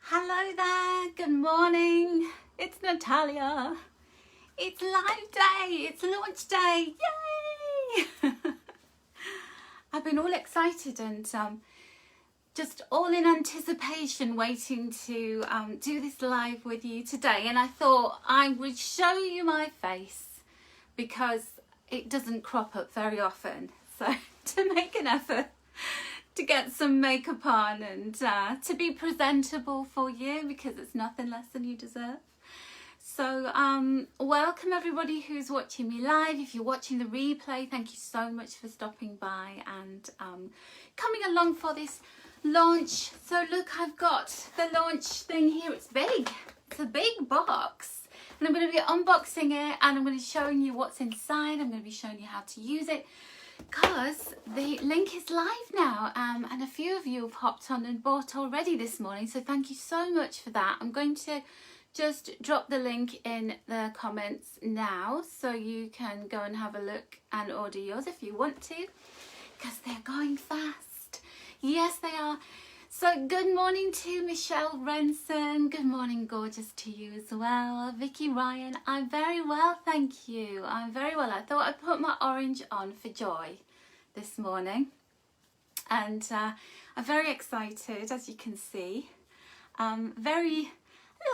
Hello there, good morning. It's Natalia. It's live day, it's launch day, yay! I've been all excited and just all in anticipation waiting to do this live with you today, and I thought I would show you my face because it doesn't crop up very often, so to make an effort to get some makeup on and to be presentable for you, because it's nothing less than you deserve. So welcome everybody who's watching me live. If you're watching the replay, thank you so much for stopping by and coming along for this launch. So look, I've got the launch thing here. It's big, it's a big box, and I'm going to be unboxing it and I'm going to be showing you what's inside. I'm going to be showing you how to use it, because the link is live now, and a few of you have hopped on and bought already this morning, so thank you so much for that. I'm going to just drop the link in the comments now so you can go and have a look and order yours if you want to, because they're going fast. Yes, they are. So good morning to Michelle Renson. Good morning, gorgeous, to you as well. Vicky Ryan, I'm very well, thank you. I'm very well. I thought I'd put my orange on for joy this morning. And I'm very excited, as you can see. A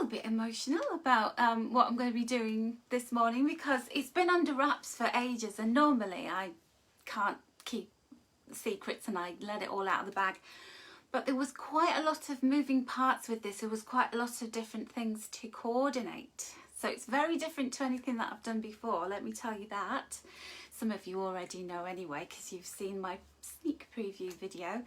little bit emotional about what I'm going to be doing this morning, because it's been under wraps for ages, and normally I can't keep secrets and I let it all out of the bag. But there was quite a lot of moving parts with this. There was quite a lot of different things to coordinate. So it's very different to anything that I've done before, let me tell you that. Some of you already know anyway, because you've seen my sneak preview video.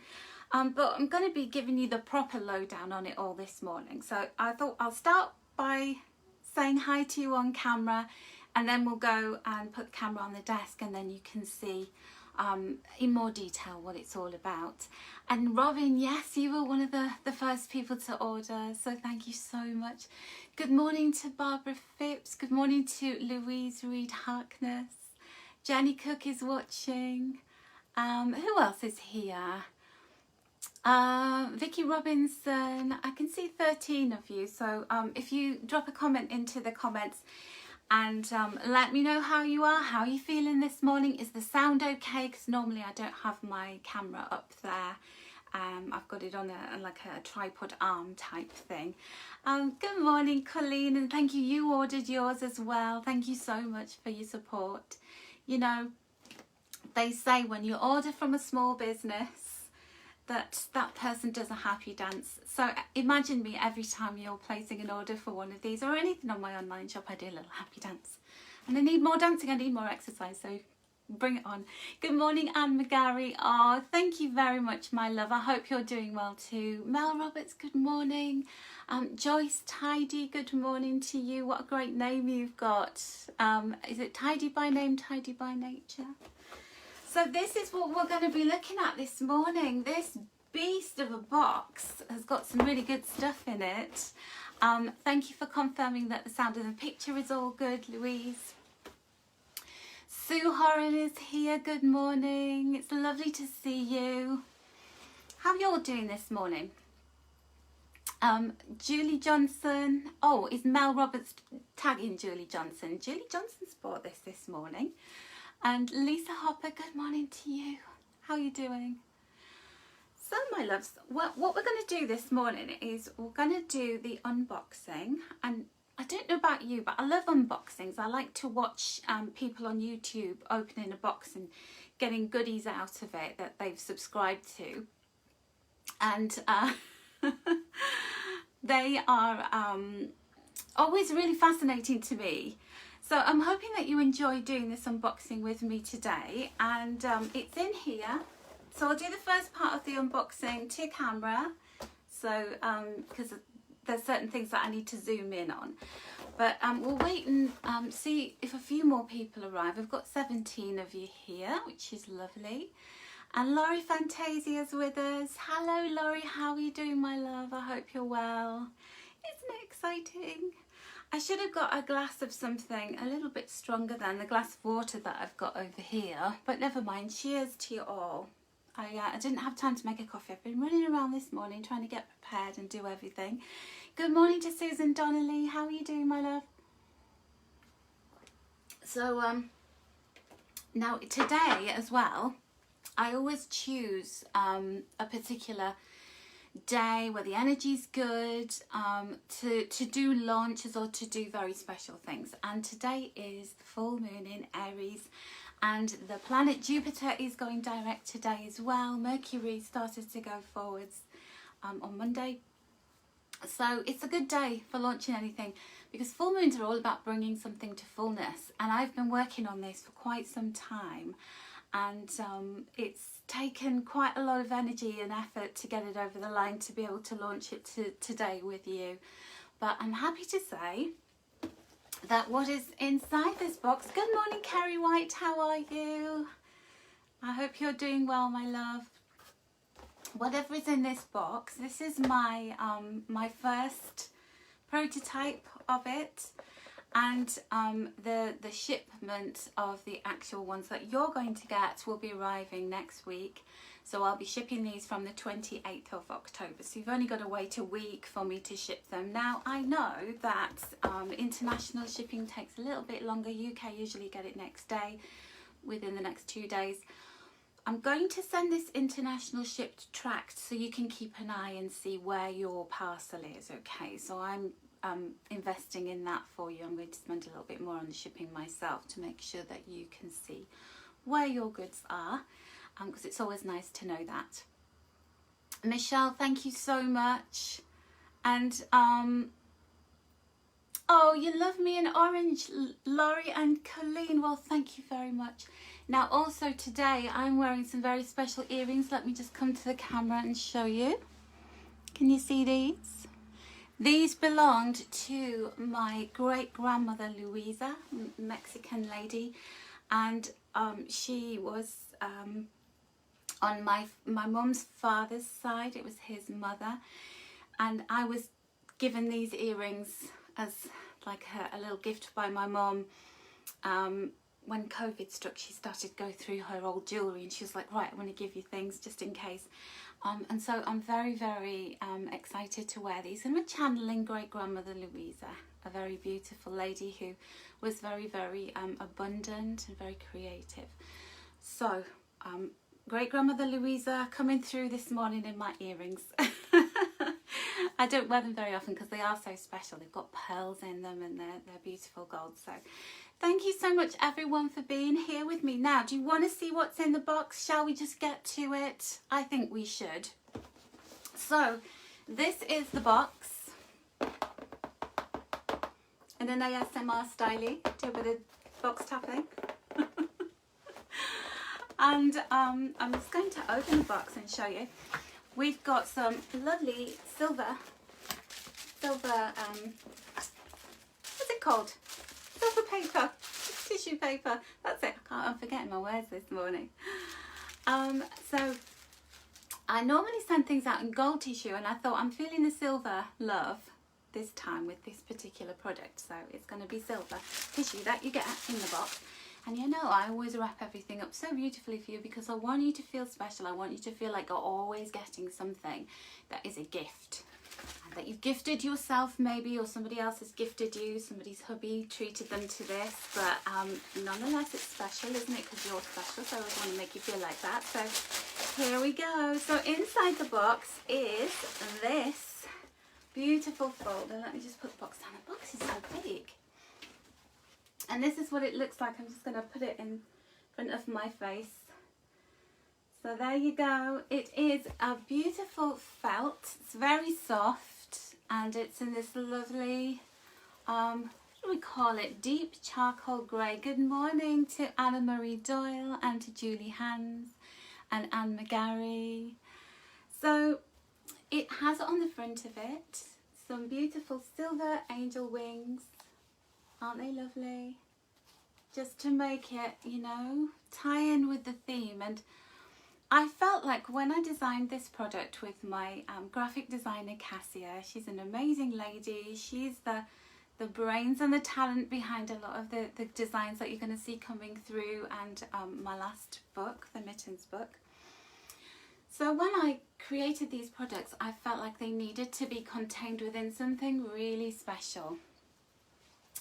But I'm going to be giving you the proper lowdown on it all this morning. So I thought I'll start by saying hi to you on camera, and then we'll go and put the camera on the desk, and then you can see in more detail what it's all about. And Robin, yes, you were one of the first people to order, so thank you so much. Good morning to Barbara Phipps. Good morning to Louise Reed Harkness. Jenny Cook is watching. Who else is here? Vicky Robinson. I can see 13 of you, so if you drop a comment into the comments and let me know how you are, how you feeling this morning. Is the sound okay? Because normally I don't have my camera up there. I've got it on like a tripod arm type thing. Good morning, Colleen, and thank you. You ordered yours as well. Thank you so much for your support. You know, they say when you order from a small business, that person does a happy dance. So imagine me every time you're placing an order for one of these or anything on my online shop. I do a little happy dance, and I need more dancing, I need more exercise, so bring it on. Good morning, Anne McGarry. Oh, thank you very much, my love. I hope you're doing well too. Mel Roberts, good morning. Joyce Tidy, good morning to you. What a great name you've got. Is it Tidy by Name, Tidy by Nature? So this is what we're going to be looking at this morning. This beast of a box has got some really good stuff in it. Thank you for confirming that the sound of the picture is all good, Louise. Sue Horan is here. Good morning. It's lovely to see you. How are you all doing this morning? Julie Johnson. Oh, is Mel Roberts tagging Julie Johnson? Julie Johnson's bought this morning. And Lisa Hopper, good morning to you. How are you doing? So my loves, what we're going to do this morning is we're going to do the unboxing. And I don't know about you, but I love unboxings. I like to watch people on YouTube opening a box and getting goodies out of it that they've subscribed to. And they are always really fascinating to me. So I'm hoping that you enjoy doing this unboxing with me today, and it's in here. So I'll do the first part of the unboxing to camera, so because there's certain things that I need to zoom in on. But we'll wait and see if a few more people arrive. We've got 17 of you here, which is lovely. And Laurie Fantasia's with us. Hello Laurie, how are you doing, my love? I hope you're well. Isn't it exciting? I should have got a glass of something a little bit stronger than the glass of water that I've got over here, but never mind. Cheers to you all. I didn't have time to make a coffee. I've been running around this morning trying to get prepared and do everything. Good morning to Susan Donnelly. How are you doing, my love? So now today as well, I always choose a particular day where the energy's good, to do launches or to do very special things. And today is the full moon in Aries, and the planet Jupiter is going direct today as well. Mercury started to go forwards on Monday. So it's a good day for launching anything, because full moons are all about bringing something to fullness. And I've been working on this for quite some time, and it's taken quite a lot of energy and effort to get it over the line to be able to launch it today with you. But I'm happy to say that what is inside this box, good morning Kerry White, how are you? I hope you're doing well, my love. Whatever is in this box, this is my my first prototype of it, and the shipment of the actual ones that you're going to get will be arriving next week. So I'll be shipping these from the 28th of October. So you've only got to wait a week for me to ship them. Now I know that international shipping takes a little bit longer. UK usually get it next day, within the next 2 days. I'm going to send this international shipped tracked so you can keep an eye and see where your parcel is, okay? So I'm investing in that for you. I'm going to spend a little bit more on the shipping myself to make sure that you can see where your goods are, because it's always nice to know that. Michelle, thank you so much. And oh, you love me in orange, Laurie and Colleen. Well, thank you very much. Now also today I'm wearing some very special earrings. Let me just come to the camera and show you. Can you see these? These belonged to my great-grandmother Louisa, Mexican lady, and she was on my mum's father's side. It was his mother, and I was given these earrings as like a little gift by my mum. When COVID struck, she started to go through her old jewellery, and she was like, right, I want to give you things just in case. And so I'm very, very excited to wear these. And we're channeling great-grandmother Louisa, a very beautiful lady who was very, very abundant and very creative. So great-grandmother Louisa coming through this morning in my earrings. I don't wear them very often because they are so special. They've got pearls in them, and they're beautiful gold. So thank you so much everyone for being here with me. Now, do you want to see what's in the box? Shall we just get to it? I think we should. So this is the box in an ASMR style. Do a bit of box tapping. And I'm just going to open the box and show you. We've got some lovely silver, what's it called? Silver paper, tissue paper. That's it. I'm forgetting my words this morning. So I normally send things out in gold tissue, and I thought I'm feeling the silver love this time with this particular product. So it's going to be silver tissue that you get in the box. And you know, I always wrap everything up so beautifully for you because I want you to feel special. I want you to feel like you're always getting something that is a gift. And that you've gifted yourself maybe, or somebody else has gifted you, somebody's hubby treated them to this. But nonetheless, it's special, isn't it? Because you're special, so I always want to make you feel like that. So here we go. So inside the box is this beautiful folder. Let me just put the box down. The box is so big. And this is what it looks like. I'm just going to put it in front of my face. So there you go. It is a beautiful felt. It's very soft, and it's in this lovely, what do we call it? Deep charcoal grey. Good morning to Anna Marie Doyle and to Julie Hans and Anne McGarry. So it has on the front of it some beautiful silver angel wings. Aren't they lovely? Just to make it, you know, tie in with the theme. And I felt like when I designed this product with my graphic designer Cassia, she's an amazing lady. She's the brains and the talent behind a lot of the designs that you're going to see coming through, and my last book, the Mittens book. So when I created these products, I felt like they needed to be contained within something really special.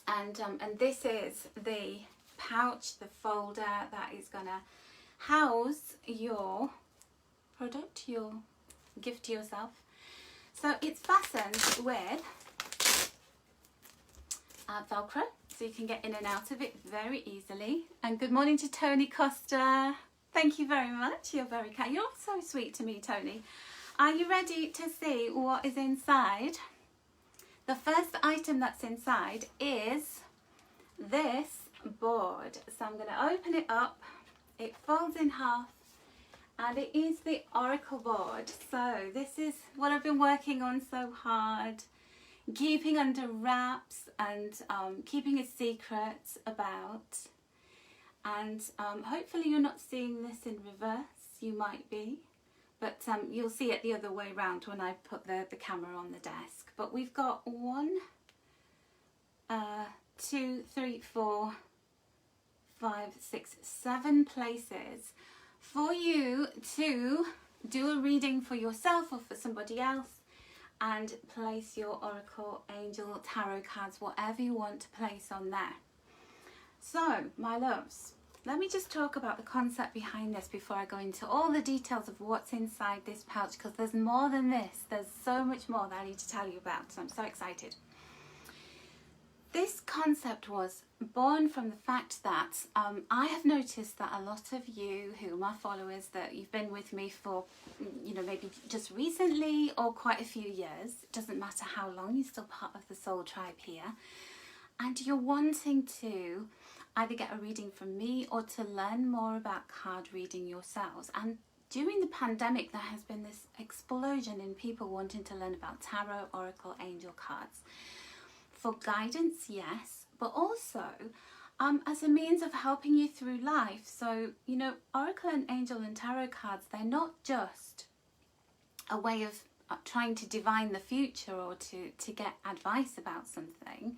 And this is the pouch, the folder that is going to house your product, your gift to yourself. So it's fastened with Velcro, so you can get in and out of it very easily. And good morning to Tony Costa. Thank you very much. You're very kind. You're so sweet to me, Tony. Are you ready to see what is inside? The first item that's inside is this board. So I'm going to open it up. It folds in half and it is the Oracle board. So this is what I've been working on so hard, keeping under wraps and keeping a secret about. And hopefully you're not seeing this in reverse. You might be, but you'll see it the other way around when I put the camera on the desk. But we've got 1, 2, 3, 4, 5, 6, 7 places for you to do a reading for yourself or for somebody else and place your Oracle, Angel, Tarot cards, whatever you want to place on there. So, my loves, let me just talk about the concept behind this before I go into all the details of what's inside this pouch, because there's more than this. There's so much more that I need to tell you about, so I'm so excited. This concept was born from the fact that I have noticed that a lot of you who are my followers, that you've been with me for, you know, maybe just recently or quite a few years, it doesn't matter how long, you're still part of the soul tribe here, and you're wanting to either get a reading from me or to learn more about card reading yourselves. And during the pandemic, there has been this explosion in people wanting to learn about tarot, oracle, angel cards. For guidance, yes, but also as a means of helping you through life. So, you know, oracle and angel and tarot cards, they're not just a way of trying to divine the future or to get advice about something.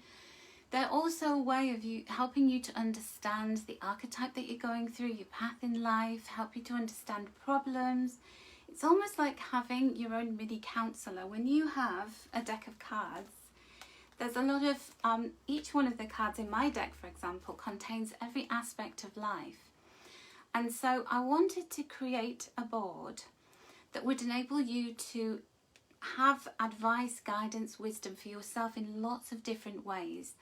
They're also a way of helping you to understand the archetype that you're going through, your path in life, help you to understand problems. It's almost like having your own mini counsellor. When you have a deck of cards, there's a lot of, each one of the cards in my deck, for example, contains every aspect of life. And so I wanted to create a board that would enable you to have advice, guidance, wisdom for yourself in lots of different ways.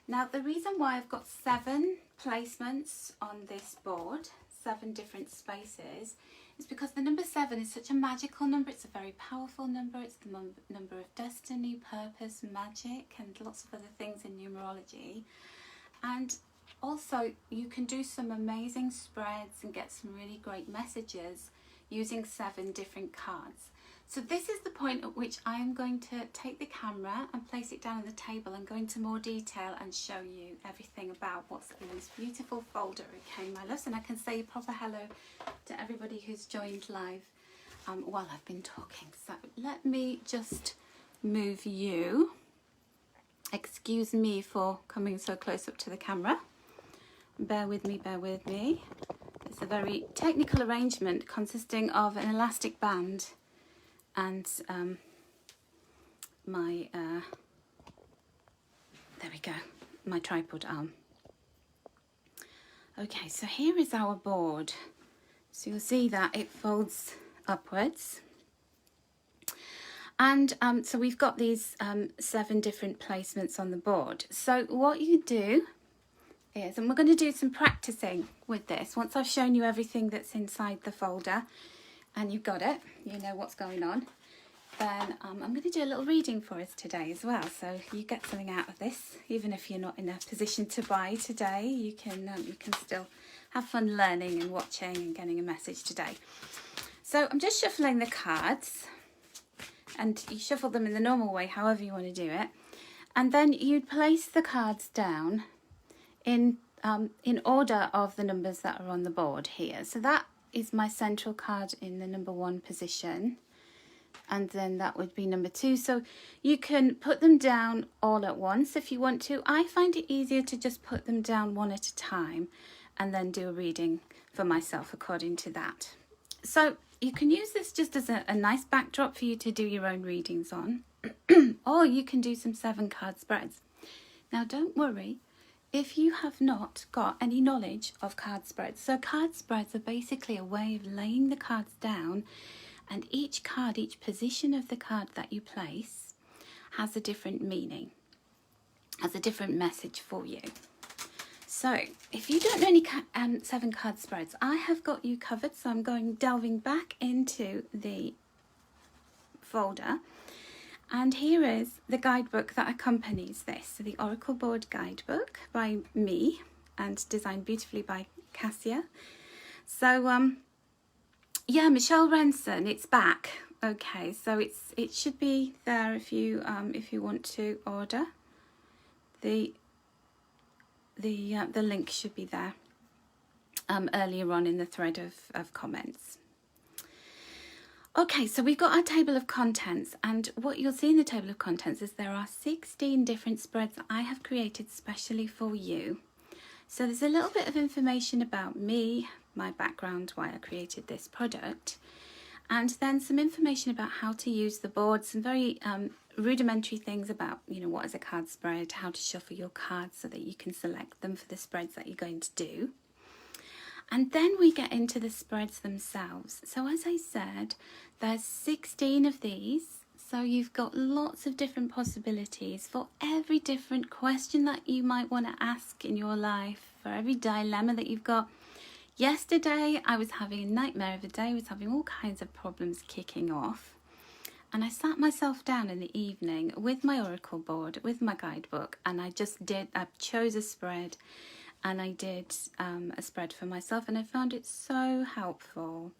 Now, the reason why I've got 7 placements on this board, 7 different spaces, is because the number 7 is such a magical number. It's a very powerful number. It's the number of destiny, purpose, magic, and lots of other things in numerology. And also, you can do some amazing spreads and get some really great messages using 7 different cards. So this is the point at which I am going to take the camera and place it down on the table and go into more detail and show you everything about what's in this beautiful folder. Okay, my loves, and I can say a proper hello to everybody who's joined live while I've been talking. So let me just move you. Excuse me for coming so close up to the camera. Bear with me, bear with me. It's a very technical arrangement consisting of an elastic band and my, there we go, my tripod arm. Okay, so here is our board. So you'll see that it folds upwards. And so we've got these 7 different placements on the board. So what you do is, and we're going to do some practicing with this. Once I've shown you everything that's inside the folder, and you've got it, you know what's going on, then I'm going to do a little reading for us today as well. So you get something out of this, even if you're not in a position to buy today. You can still have fun learning and watching and getting a message today. So I'm just shuffling the cards, and you shuffle them in the normal way, however you want to do it, and then you'd place the cards down in order of the numbers that are on the board here. So that is my central card in the number 1 position, and then that would be number 2. So you can put them down all at once if you want to. I find it easier to just put them down one at a time and then do a reading for myself according to that. So you can use this just as a nice backdrop for you to do your own readings on. Or you can do some 7 card spreads. Now don't worry if you have not got any knowledge of card spreads. So card spreads are basically a way of laying the cards down, and each card, each position of the card that you place has a different meaning, has a different message for you. So if you don't know any 7 card spreads, I have got you covered. So I'm delving back into the folder, and here is the guidebook that accompanies this. So the Oracle Board Guidebook by me and designed beautifully by Cassia. So yeah, Michelle Renson, it's back. Okay, so it should be there if you want to order. The link should be there earlier on in the thread of comments. Okay, so we've got our table of contents, and what you'll see in the table of contents is there are 16 different spreads that I have created specially for you. So there's a little bit of information about me, my background, why I created this product, and then some information about how to use the board, some very rudimentary things about, you know, what is a card spread, how to shuffle your cards so that you can select them for the spreads that you're going to do. And then we get into the spreads themselves. So as I said, there's 16 of these. So you've got lots of different possibilities for every different question that you might want to ask in your life, for every dilemma that you've got. Yesterday, I was having a nightmare of a day. I was having all kinds of problems kicking off. And I sat myself down in the evening with my Oracle board, with my guidebook, and I chose a spread. And I did a spread for myself, and I found it so helpful.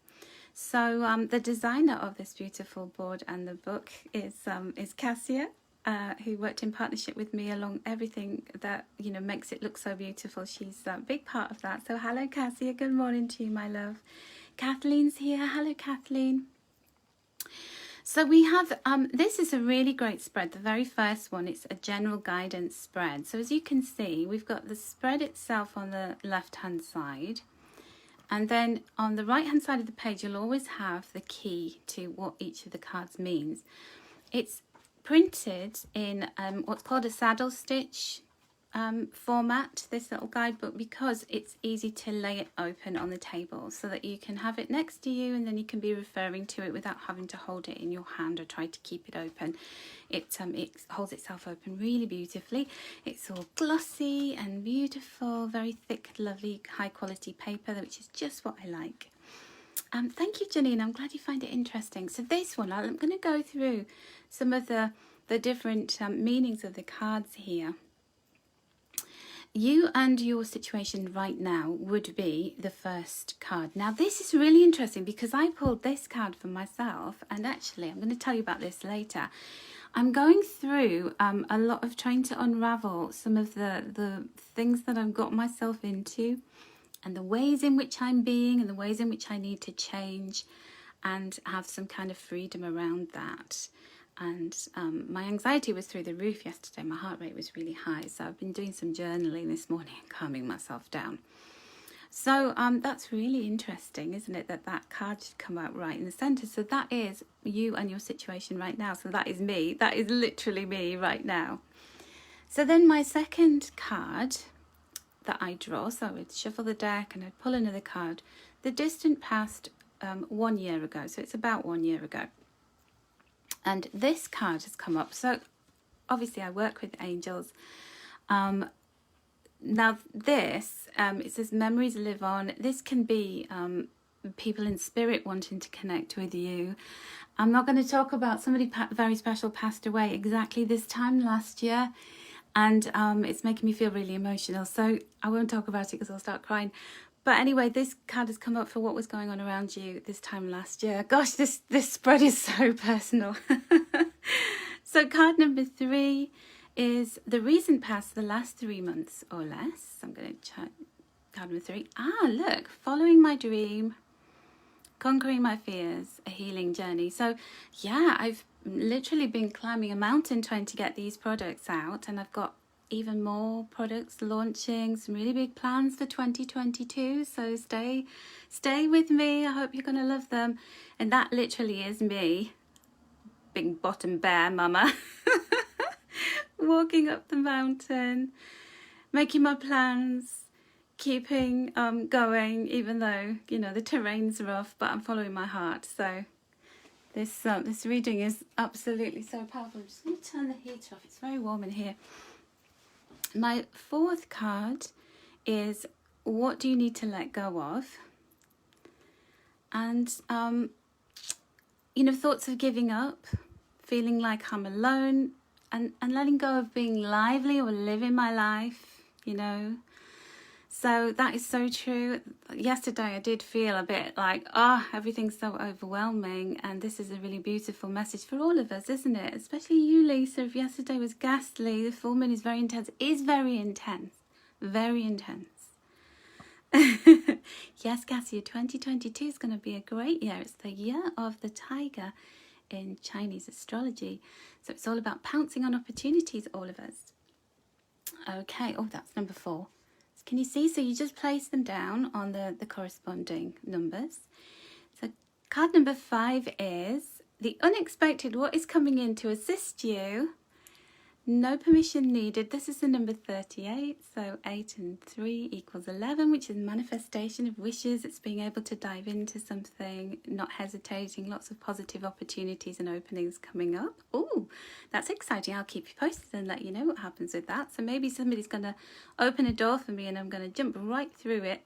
So the designer of this beautiful board and the book is Cassia, who worked in partnership with me along everything that, you know, makes it look so beautiful. She's a big part of that. So hello, Cassia. Good morning to you, my love. Kathleen's here. Hello, Kathleen. So we have, this is a really great spread, the very first one. It's a general guidance spread. So as you can see, we've got the spread itself on the left-hand side. And then on the right-hand side of the page, you'll always have the key to what each of the cards means. It's printed in what's called a saddle stitch format, this little guidebook, because it's easy to lay it open on the table so that you can have it next to you, and then you can be referring to it without having to hold it in your hand or try to keep it open. It holds itself open really beautifully. It's all glossy and beautiful, very thick, lovely, high quality paper, which is just what I like. Thank you, Janine. I'm glad you find it interesting. So this one, I'm going to go through some of the different meanings of the cards here. You and your situation right now would be the first card. Now this is really interesting because I pulled this card for myself, and actually I'm going to tell you about this later. I'm going through a lot of trying to unravel some of the things that I've got myself into, and the ways in which I'm being, and the ways in which I need to change and have some kind of freedom around that. And my anxiety was through the roof yesterday. My heart rate was really high. So I've been doing some journaling this morning and calming myself down. So that's really interesting, isn't it? That card should come out right in the centre. So that is you and your situation right now. So that is me. That is literally me right now. So then my second card that I draw. So I would shuffle the deck and I'd pull another card. The distant past 1 year ago. So it's about 1 year ago. And this card has come up. So obviously I work with angels. Now this, it says memories live on. This can be people in spirit wanting to connect with you. I'm not going to talk about somebody very special passed away exactly this time last year. And it's making me feel really emotional. So I won't talk about it because I'll start crying. But anyway, this card has come up for what was going on around you this time last year. Gosh, this spread is so personal. So card number 3 is the recent past, the last 3 months or less. I'm going to check card number 3. Look, following my dream, conquering my fears, a healing journey. So yeah, I've literally been climbing a mountain trying to get these products out, and I've got even more products launching, some really big plans for 2022. So stay with me. I hope you're going to love them. And that literally is me, big bottom bear mama, walking up the mountain, making my plans, keeping going, even though, you know, the terrain's rough, but I'm following my heart. So this reading is absolutely so powerful. I'm just going to turn the heat off. It's very warm in here. My fourth card is, what do you need to let go of? And, you know, thoughts of giving up, feeling like I'm alone, and letting go of being lively or living my life, you know. So that is so true. Yesterday I did feel a bit like, everything's so overwhelming, and this is a really beautiful message for all of us, isn't it? Especially you, Lisa. If yesterday was ghastly, the full moon is very intense. Very intense. Yes, Cassia, 2022 is going to be a great year. It's the year of the tiger in Chinese astrology. So it's all about pouncing on opportunities, all of us. Okay, that's number 4. Can you see? So you just place them down on the corresponding numbers. So card number 5 is the unexpected. What is coming in to assist you? No permission needed. This is the number 38. So 8 and 3 equals 11, which is manifestation of wishes. It's being able to dive into something, not hesitating, lots of positive opportunities and openings coming up. Oh, that's exciting. I'll keep you posted and let you know what happens with that. So maybe somebody's going to open a door for me and I'm going to jump right through it.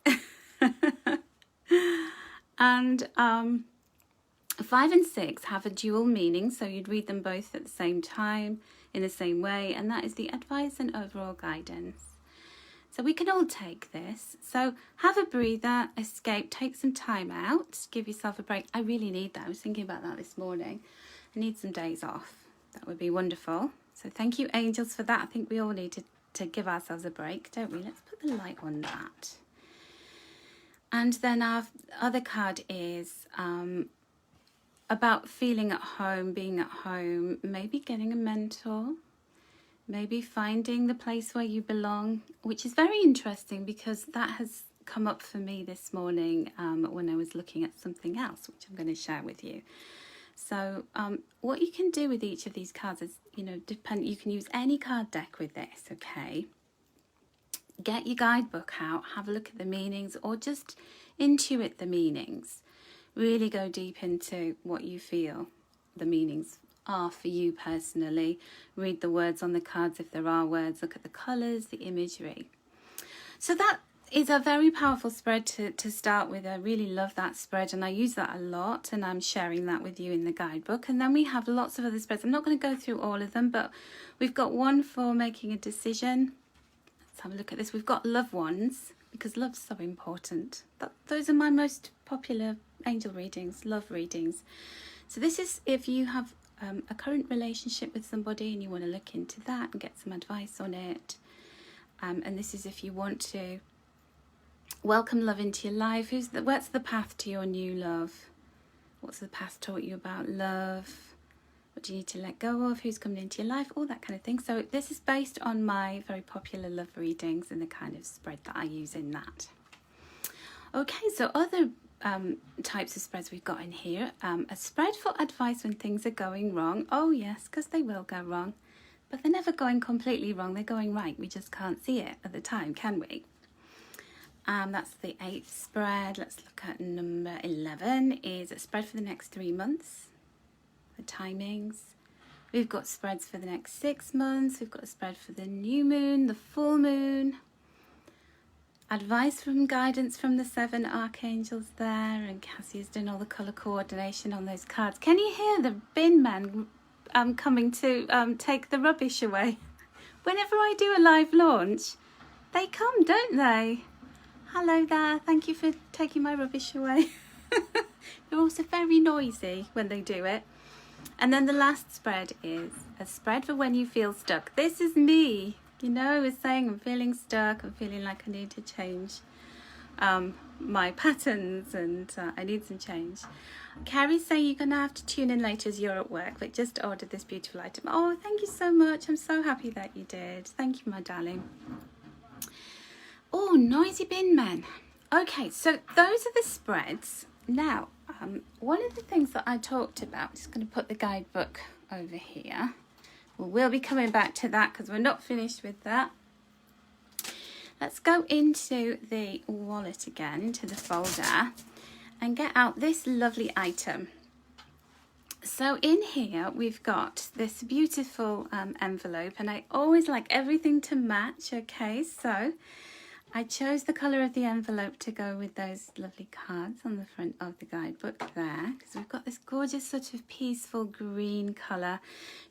And 5 and 6 have a dual meaning, so you'd read them both at the same time in the same way, and that is the advice and overall guidance. So we can all take this. So have a breather, escape, take some time out, give yourself a break. I really need that. I was thinking about that this morning. I need some days off. That would be wonderful. So thank you, angels, for that. I think we all need to give ourselves a break, don't we? Let's put the light on that. And then our other card is about feeling at home, being at home, maybe getting a mentor, maybe finding the place where you belong, which is very interesting because that has come up for me this morning when I was looking at something else, which I'm going to share with you. So what you can do with each of these cards is, you know, you can use any card deck with this, okay? Get your guidebook out, have a look at the meanings, or just intuit the meanings. Really go deep into what you feel the meanings are for you personally. Read the words on the cards if there are words. Look at the colours, the imagery. So that is a very powerful spread to start with. I really love that spread and I use that a lot, and I'm sharing that with you in the guidebook. And then we have lots of other spreads. I'm not going to go through all of them, but we've got one for making a decision. Let's have a look at this. We've got loved ones, because love's so important. Those are my most popular angel readings, love readings. So this is if you have a current relationship with somebody and you want to look into that and get some advice on it. And this is if you want to welcome love into your life. What's the path to your new love? What's the path taught you about love? What do you need to let go of? Who's coming into your life? All that kind of thing. So this is based on my very popular love readings and the kind of spread that I use in that. Okay, so other types of spreads we've got in here. A spread for advice when things are going wrong. Oh yes, because they will go wrong. But they're never going completely wrong. They're going right. We just can't see it at the time, can we? That's the 8th spread. Let's look at number 11. Is a spread for the next 3 months. The timings. We've got spreads for the next 6 months. We've got a spread for the new moon, the full moon. Advice from guidance from the 7 archangels there, and Cassie's done all the colour coordination on those cards. Can you hear the bin man coming to take the rubbish away? Whenever I do a live launch, they come, don't they? Hello there, thank you for taking my rubbish away. They're also very noisy when they do it. And then the last spread is a spread for when you feel stuck. This is me. You know, I was saying I'm feeling stuck, I'm feeling like I need to change my patterns, and I need some change. Carrie's saying you're going to have to tune in later as you're at work, but just ordered this beautiful item. Oh, thank you so much. I'm so happy that you did. Thank you, my darling. Oh, noisy bin man. Okay, so those are the spreads. Now, one of the things that I talked about, I'm just going to put the guidebook over here. We'll be coming back to that because we're not finished with that. Let's go into the wallet again, into the folder, and get out this lovely item. So in here we've got this beautiful envelope, and I always like everything to match. Okay, so I chose the colour of the envelope to go with those lovely cards on the front of the guidebook there, because we've got this gorgeous sort of peaceful green colour,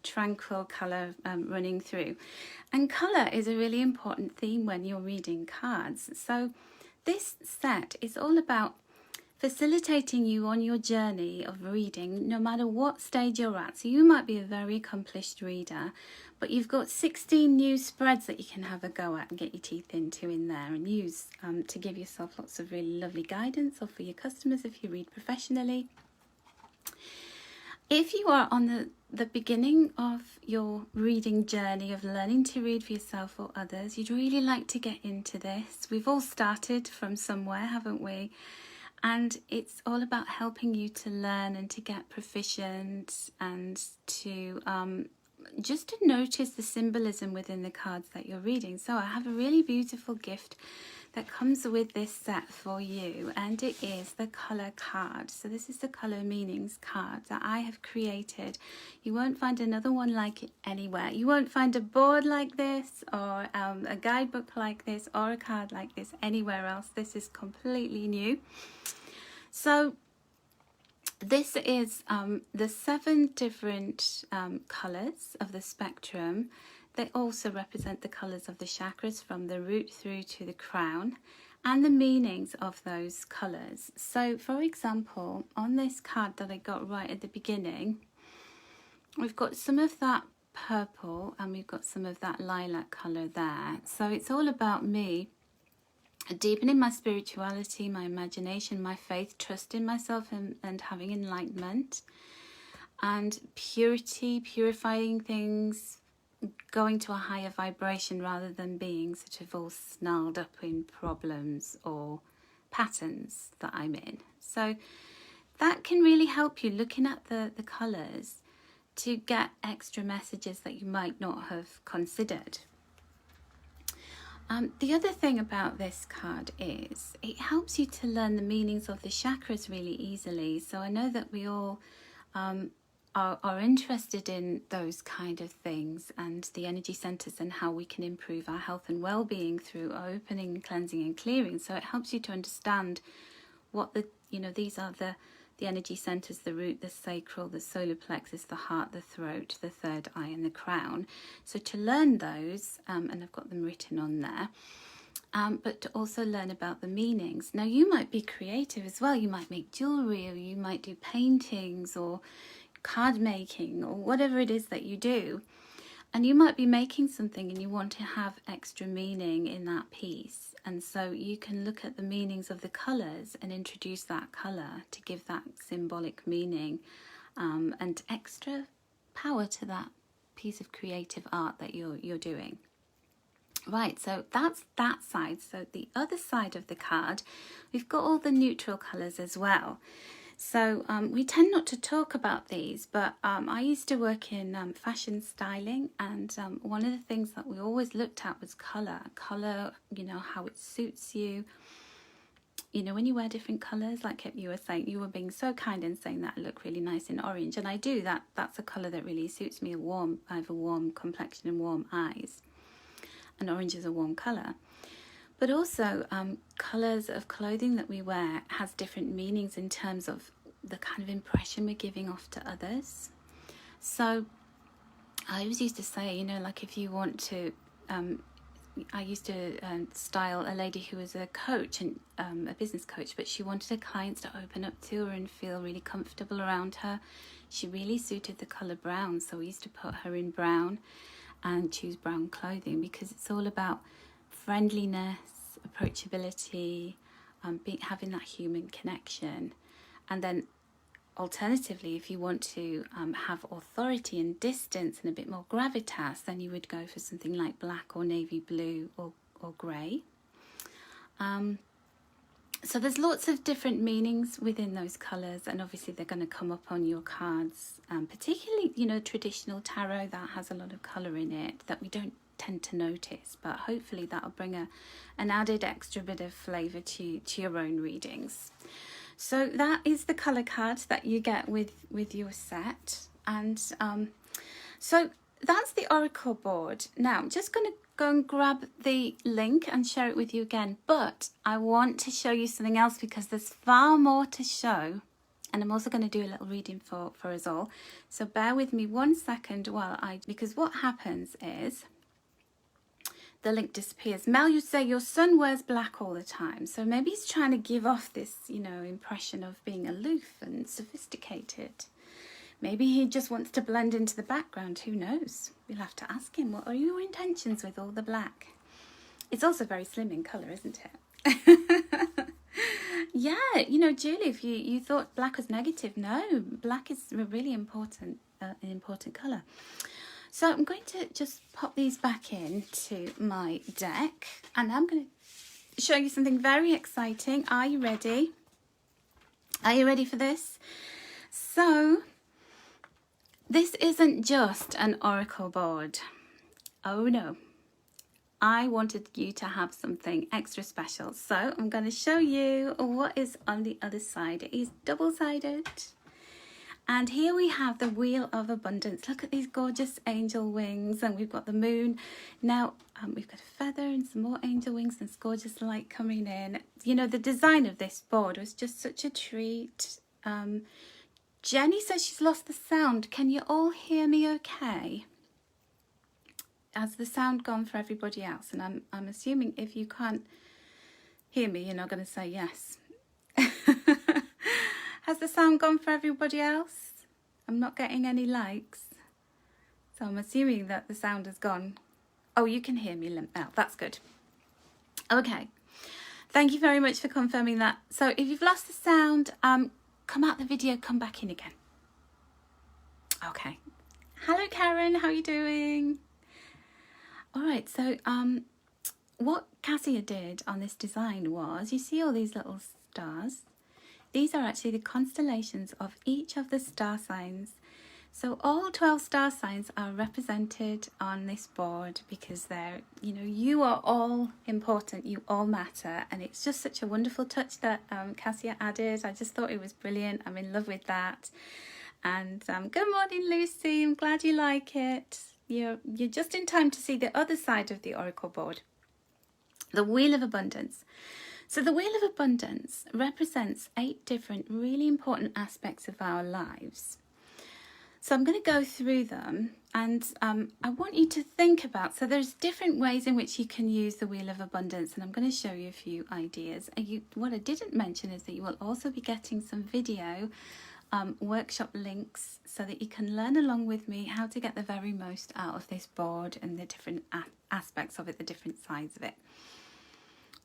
tranquil colour running through. And colour is a really important theme when you're reading cards. So this set is all about facilitating you on your journey of reading, no matter what stage you're at. So you might be a very accomplished reader, but you've got 16 new spreads that you can have a go at and get your teeth into in there and use to give yourself lots of really lovely guidance, or for your customers if you read professionally. If you are on the beginning of your reading journey of learning to read for yourself or others, you'd really like to get into this. We've all started from somewhere, haven't we? And it's all about helping you to learn and to get proficient, and to just to notice the symbolism within the cards that you're reading. So I have a really beautiful gift that comes with this set for you, and it is the colour card. So this is the colour meanings card that I have created. You won't find another one like it anywhere. You won't find a board like this, or a guidebook like this, or a card like this anywhere else. This is completely new. So this is the 7 different colours of the spectrum. They also represent the colours of the chakras from the root through to the crown, and the meanings of those colours. So for example, on this card that I got right at the beginning, we've got some of that purple and we've got some of that lilac colour there. So it's all about me deepening my spirituality, my imagination, my faith, trust in myself, and having enlightenment, and purity, purifying things, going to a higher vibration rather than being sort of all snarled up in problems or patterns that I'm in. So that can really help you, looking at the colours, to get extra messages that you might not have considered. The other thing about this card is it helps you to learn the meanings of the chakras really easily. So I know that we all are interested in those kind of things, and the energy centers, and how we can improve our health and well-being through opening, cleansing and clearing. So it helps you to understand what these are the energy centers: the root, the sacral, the solar plexus, the heart, the throat, the third eye and the crown. So to learn those, and I've got them written on there, but to also learn about the meanings. Now you might be creative as well. You might make jewelry, or you might do paintings or card making, or whatever it is that you do. And you might be making something and you want to have extra meaning in that piece. And so you can look at the meanings of the colours and introduce that colour to give that symbolic meaning and extra power to that piece of creative art that you're doing. Right, so that's that side. So the other side of the card, we've got all the neutral colours as well. So we tend not to talk about these, but I used to work in fashion styling, and one of the things that we always looked at was colour. Colour, how it suits you. When you wear different colours, like you were saying, you were being so kind in saying that I look really nice in orange, and I do. That's a colour that really suits me. I have a warm complexion and warm eyes, and orange is a warm colour. But also, colours of clothing that we wear has different meanings in terms of the kind of impression we're giving off to others. So I always used to say, like if you want to, I used to style a lady who was a coach, and a business coach, but she wanted her clients to open up to her and feel really comfortable around her. She really suited the colour brown, so we used to put her in brown and choose brown clothing, because it's all about friendliness, approachability, having that human connection. And then alternatively, if you want to have authority and distance and a bit more gravitas, then you would go for something like black or navy blue or grey. So there's lots of different meanings within those colours, and obviously they're going to come up on your cards, particularly, you know, traditional tarot that has a lot of colour in it that we don't tend to notice, but hopefully that'll bring an added extra bit of flavour to your own readings. So that is the colour card that you get with your set, and so that's the oracle board. Now I'm just going to go and grab the link and share it with you again, but I want to show you something else because there's far more to show, and I'm also going to do a little reading for us all. So bear with me 1 second because what happens is the link disappears. Mel, you say your son wears black all the time, so maybe he's trying to give off this, you know, impression of being aloof and sophisticated. Maybe he just wants to blend into the background. Who knows? We'll have to ask him, what are your intentions with all the black? It's also very slim in colour, isn't it? Yeah, you know, Julie, if you thought black was negative, no, black is a really important, an important colour. So I'm going to just pop these back into my deck, and I'm going to show you something very exciting. Are you ready? Are you ready for this? So this isn't just an oracle board. Oh no. I wanted you to have something extra special. So I'm going to show you what is on the other side. It is double-sided. And here we have the Wheel of Abundance. Look at these gorgeous angel wings. And we've got the moon. Now, we've got a feather and some more angel wings and this gorgeous light coming in. You know, the design of this board was just such a treat. Jenny says she's lost the sound. Can you all hear me okay? Has the sound gone for everybody else? And I'm assuming if you can't hear me, you're not going to say yes. Has the sound gone for everybody else? I'm not getting any likes. So I'm assuming that the sound has gone. Oh, you can hear me now. That's good. Okay. Thank you very much for confirming that. So if you've lost the sound, come out the video, come back in again. Okay. Hello, Karen. How are you doing? All right. So what Cassia did on this design was, you see all these little stars? These are actually the constellations of each of the star signs. So all 12 star signs are represented on this board because they're, you know, you are all important, you all matter. And it's just such a wonderful touch that Cassia added. I just thought it was brilliant. I'm in love with that. And good morning, Lucy. I'm glad you like it. You're just in time to see the other side of the oracle board, the Wheel of Abundance. So the Wheel of Abundance represents 8 different really important aspects of our lives. So I'm going to go through them, and I want you to think about, so there's different ways in which you can use the Wheel of Abundance, and I'm going to show you a few ideas. What I didn't mention is that you will also be getting some video workshop links so that you can learn along with me how to get the very most out of this board and the different aspects of it, the different sides of it.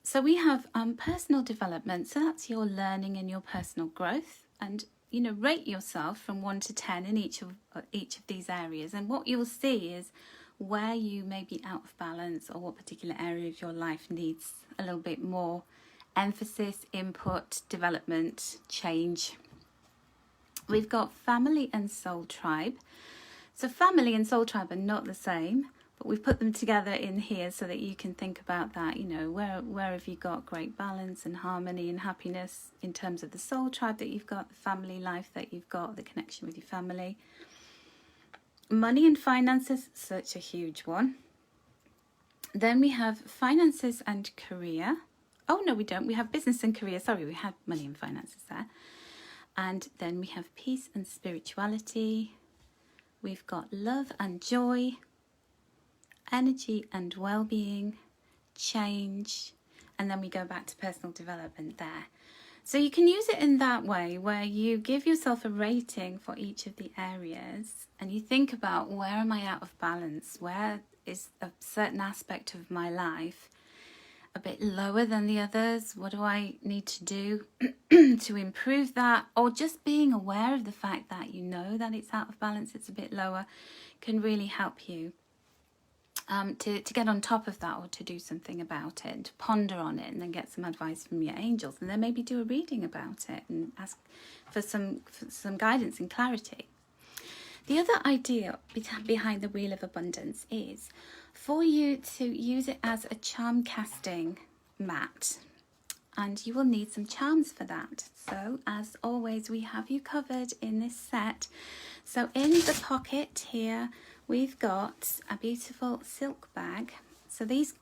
So we have personal development, so that's your learning and your personal growth, and you know, rate yourself from 1 to 10 in each of these areas, and what you'll see is where you may be out of balance or what particular area of your life needs a little bit more emphasis, input, development, change. We've got family and soul tribe. So family and soul tribe are not the same, but we've put them together in here so that you can think about that, you know, where have you got great balance and harmony and happiness in terms of the soul tribe that you've got, the family life that you've got, the connection with your family. Money and finances, such a huge one. Then we have finances and career. Oh, no, we don't. We have business and career. Sorry, we had money and finances there. And then we have peace and spirituality. We've got love and joy, energy and well-being, change, and then we go back to personal development there. So you can use it in that way where you give yourself a rating for each of the areas and you think about, where am I out of balance? Where is a certain aspect of my life a bit lower than the others? What do I need to do to improve that? Or just being aware of the fact that you know that it's out of balance, it's a bit lower, can really help you to get on top of that, or to do something about it, and to ponder on it, and then get some advice from your angels, and then maybe do a reading about it and ask for some guidance and clarity. The other idea behind the Wheel of Abundance is for you to use it as a charm casting mat, and you will need some charms for that. So as always, we have you covered in this set. So in the pocket here, we've got a beautiful silk bag. So these,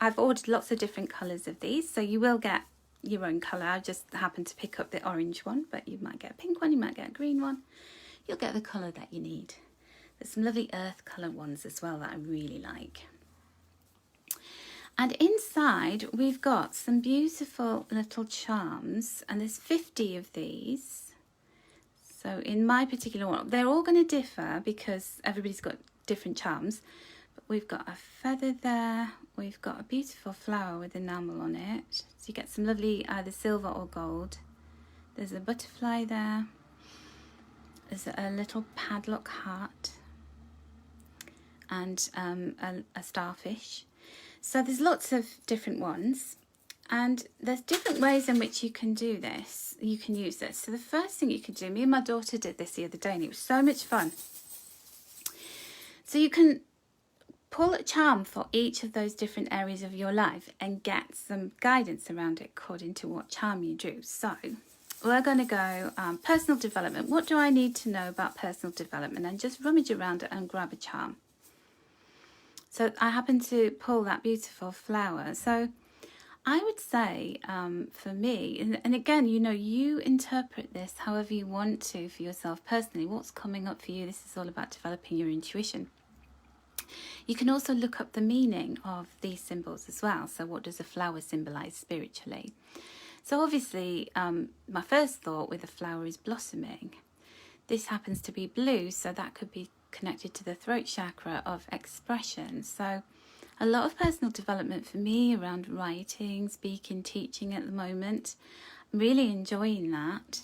I've ordered lots of different colours of these, so you will get your own colour. I just happened to pick up the orange one, but you might get a pink one, you might get a green one. You'll get the colour that you need. There's some lovely earth colour ones as well that I really like. And inside we've got some beautiful little charms, and there's 50 of these. So in my particular one, they're all going to differ because everybody's got different charms. But we've got a feather there, we've got a beautiful flower with enamel on it. So you get some lovely either silver or gold. There's a butterfly there. There's a little padlock heart and a starfish. So there's lots of different ones, and there's different ways in which you can do this. You can use this. So the first thing you can do, me and my daughter did this the other day, and it was so much fun. So you can pull a charm for each of those different areas of your life and get some guidance around it according to what charm you drew. So we're going to go personal development. What do I need to know about personal development? And just rummage around it and grab a charm. So I happened to pull that beautiful flower. So I would say for me, and again, you know, you interpret this however you want to for yourself personally. What's coming up for you? This is all about developing your intuition. You can also look up the meaning of these symbols as well. So what does a flower symbolize spiritually? So obviously, my first thought with a flower is blossoming. This happens to be blue, so that could be connected to the throat chakra of expression. So a lot of personal development for me around writing, speaking, teaching at the moment. I'm really enjoying that.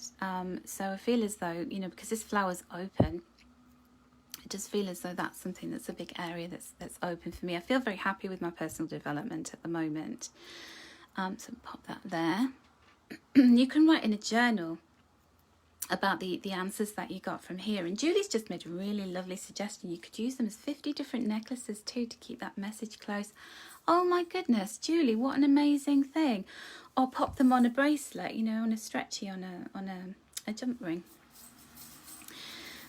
So I feel as though, you know, because this flower's open, I just feel as though that's something that's a big area that's open for me. I feel very happy with my personal development at the moment. So pop that there. You can write in a journal about the answers that you got from here. And Julie's just made a really lovely suggestion. You could use them as 50 different necklaces too, to keep that message close. Oh my goodness, Julie, what an amazing thing. Or pop them on a bracelet, you know, on a stretchy, on a jump ring.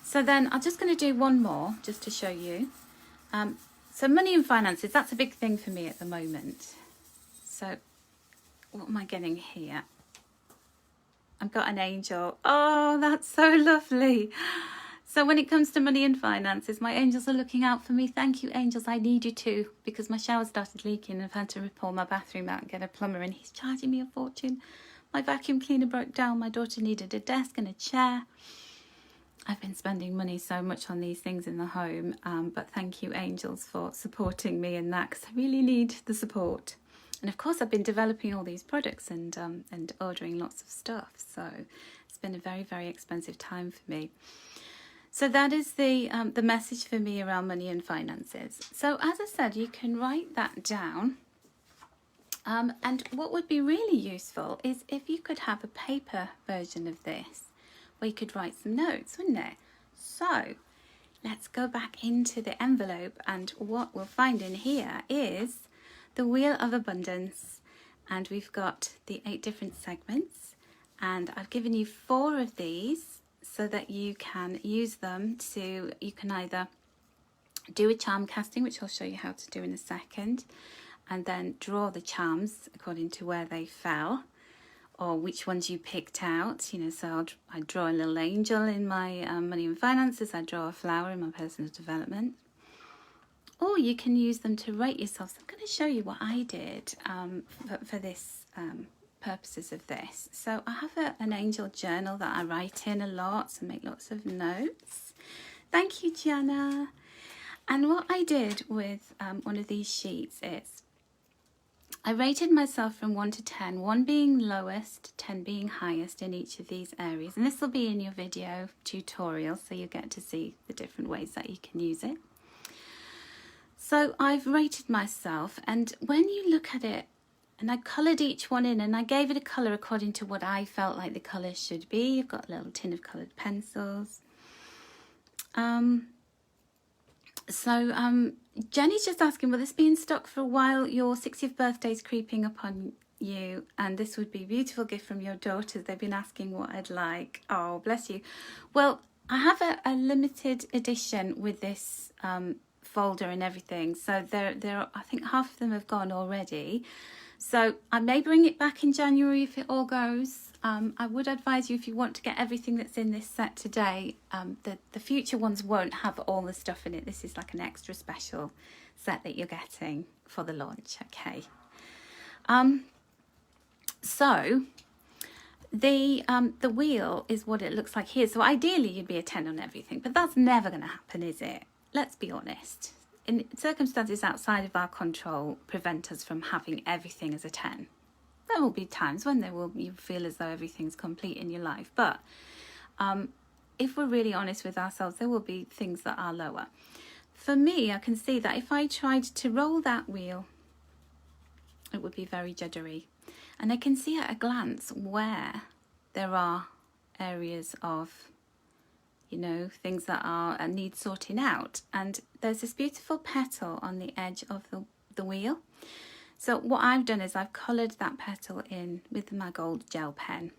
So then I'm just going to do one more just to show you. So money and finances, that's a big thing for me at the moment. So what am I getting here? I've got an angel. Oh, that's so lovely. So when it comes to money and finances, my angels are looking out for me. Thank you, angels. I need you too, because my shower started leaking and I've had to repair my bathroom out and get a plumber, and he's charging me a fortune. My vacuum cleaner broke down. My daughter needed a desk and a chair. I've been spending money so much on these things in the home, but thank you, angels, for supporting me in that, because I really need the support. And of course, I've been developing all these products and ordering lots of stuff. So it's been a very, very expensive time for me. So that is the message for me around money and finances. So as I said, you can write that down. And what would be really useful is if you could have a paper version of this, where you could write some notes, wouldn't it? So let's go back into the envelope, and what we'll find in here is the Wheel of Abundance, and we've got the 8 different segments, and I've given you 4 of these so that you can use them to, you can either do a charm casting, which I'll show you how to do in a second, and then draw the charms according to where they fell or which ones you picked out. You know, so I draw a little angel in my money and finances, I draw a flower in my personal development. Or you can use them to rate yourself. So I'm going to show you what I did for this purposes of this. So I have an angel journal that I write in a lot, so make lots of notes. Thank you, Gianna. And what I did with one of these sheets is I rated myself from 1 to 10, 1 being lowest, 10 being highest in each of these areas. And this will be in your video tutorial, so you get to see the different ways that you can use it. So I've rated myself, and when you look at it, and I coloured each one in, and I gave it a colour according to what I felt like the colour should be. You've got a little tin of coloured pencils. Jenny's just asking, will this be in stock for a while? Your 60th birthday is creeping upon you, and this would be a beautiful gift from your daughters. They've been asking what I'd like. Oh, bless you. Well, I have a limited edition with this folder and everything. So there, I think half of them have gone already. So I may bring it back in January if it all goes. I would advise you, if you want to get everything that's in this set today, the future ones won't have all the stuff in it. This is like an extra special set that you're getting for the launch, okay? So the wheel is what it looks like here. So ideally you'd be a 10 on everything, but that's never going to happen, is it? Let's be honest. In circumstances outside of our control prevent us from having everything as a 10. There will be times when you feel as though everything's complete in your life, but if we're really honest with ourselves, there will be things that are lower. For me, I can see that if I tried to roll that wheel, it would be very juddery. And I can see at a glance where there are areas of, you know, things that need sorting out. And there's this beautiful petal on the edge of the wheel. So what I've done is I've coloured that petal in with my gold gel pen,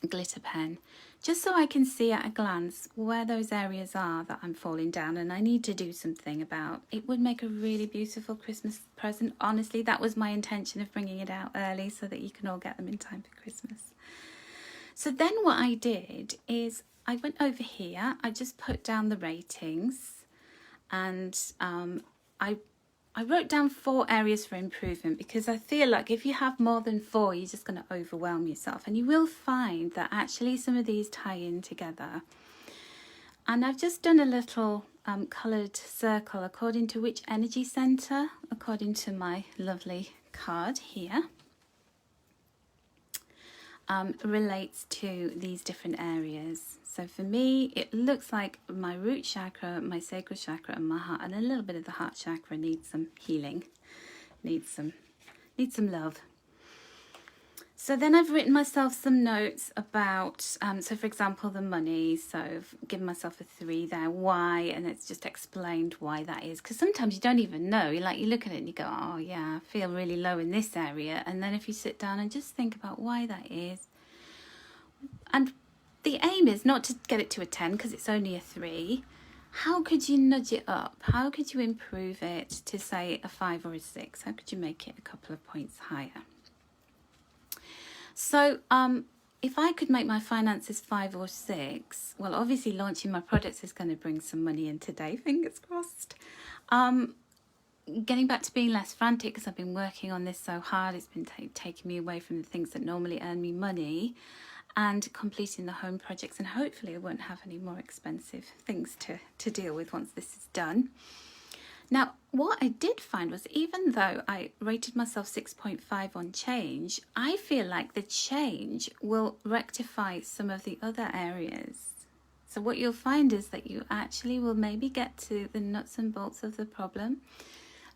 glitter pen, just so I can see at a glance where those areas are that I'm falling down and I need to do something about. It would make a really beautiful Christmas present. Honestly, that was my intention of bringing it out early so that you can all get them in time for Christmas. So then what I did is I went over here, I just put down the ratings, and I wrote down 4 areas for improvement, because I feel like if you have more than 4, you're just going to overwhelm yourself. And you will find that actually some of these tie in together. And I've just done a little coloured circle according to which energy centre, according to my lovely card here, relates to these different areas. So for me, it looks like my root chakra, my sacral chakra, and my heart, and a little bit of the heart chakra needs some healing, needs some love. So then I've written myself some notes about, so for example, the money. So I've given myself a 3 there. Why? And it's just explained why that is. Because sometimes you don't even know. You look at it and you go, oh yeah, I feel really low in this area. And then if you sit down and just think about why that is. And the aim is not to get it to a 10 because it's only a 3. How could you nudge it up? How could you improve it to say a 5 or a 6? How could you make it a couple of points higher? So if I could make my finances 5 or 6, well, obviously launching my products is going to bring some money in today, fingers crossed. Getting back to being less frantic, because I've been working on this so hard, it's been taking me away from the things that normally earn me money, and completing the home projects, and hopefully I won't have any more expensive things to deal with once this is done. Now, what I did find was, even though I rated myself 6.5 on change, I feel like the change will rectify some of the other areas. So what you'll find is that you actually will maybe get to the nuts and bolts of the problem,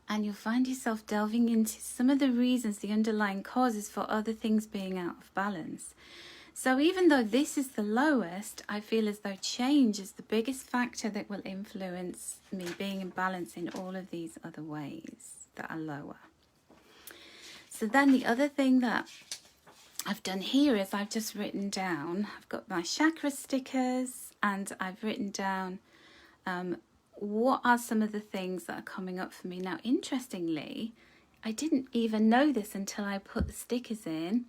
and you'll find yourself delving into some of the reasons, the underlying causes for other things being out of balance. So even though this is the lowest, I feel as though change is the biggest factor that will influence me being in balance in all of these other ways that are lower. So then the other thing that I've done here is I've just written down, I've got my chakra stickers, and I've written down what are some of the things that are coming up for me. Now, interestingly, I didn't even know this until I put the stickers in,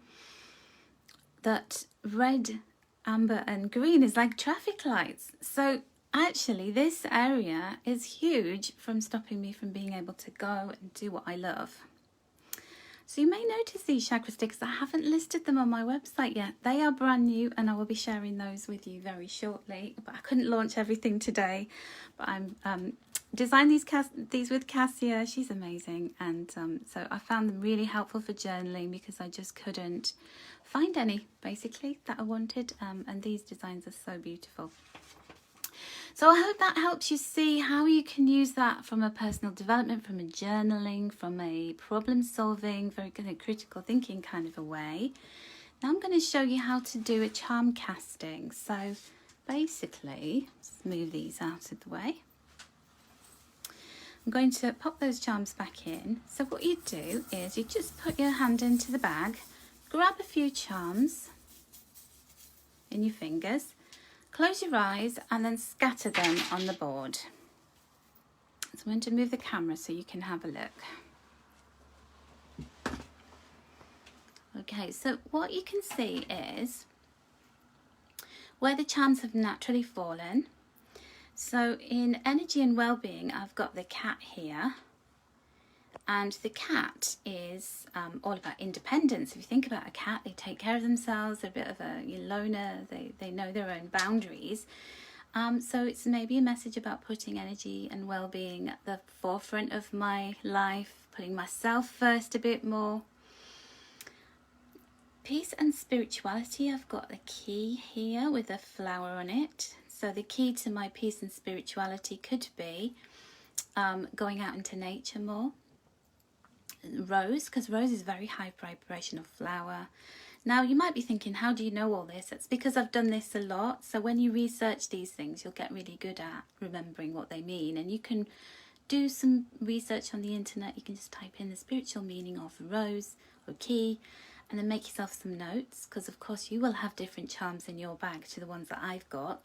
that red, amber and green is like traffic lights. So actually this area is huge from stopping me from being able to go and do what I love. So you may notice these chakra sticks. I haven't listed them on my website yet. They are brand new and I will be sharing those with you very shortly. But I couldn't launch everything today. But I'm designed these with Cassia. She's amazing. And so I found them really helpful for journaling because I just couldn't find any, basically, that I wanted. And these designs are so beautiful. So I hope that helps you see how you can use that from a personal development, from a journaling, from a problem solving, very kind of critical thinking kind of a way. Now I'm going to show you how to do a charm casting. So basically, let's move these out of the way. I'm going to pop those charms back in. So what you do is you just put your hand into the bag, grab a few charms in your fingers, close your eyes and then scatter them on the board. So I'm going to move the camera so you can have a look. Okay, so what you can see is where the charms have naturally fallen. So in energy and well-being, I've got the cat here. And the cat is all about independence. If you think about a cat, they take care of themselves. They're a bit of a loner. They know their own boundaries. So it's maybe a message about putting energy and well-being at the forefront of my life, putting myself first a bit more. Peace and spirituality, I've got the key here with a flower on it. So the key to my peace and spirituality could be going out into nature more. Rose, because rose is very high vibrational flower. Now you might be thinking, how do you know all this? It's because I've done this a lot. So when you research these things, you'll get really good at remembering what they mean. And you can do some research on the internet. You can just type in the spiritual meaning of rose or key and then make yourself some notes, because of course you will have different charms in your bag to the ones that I've got.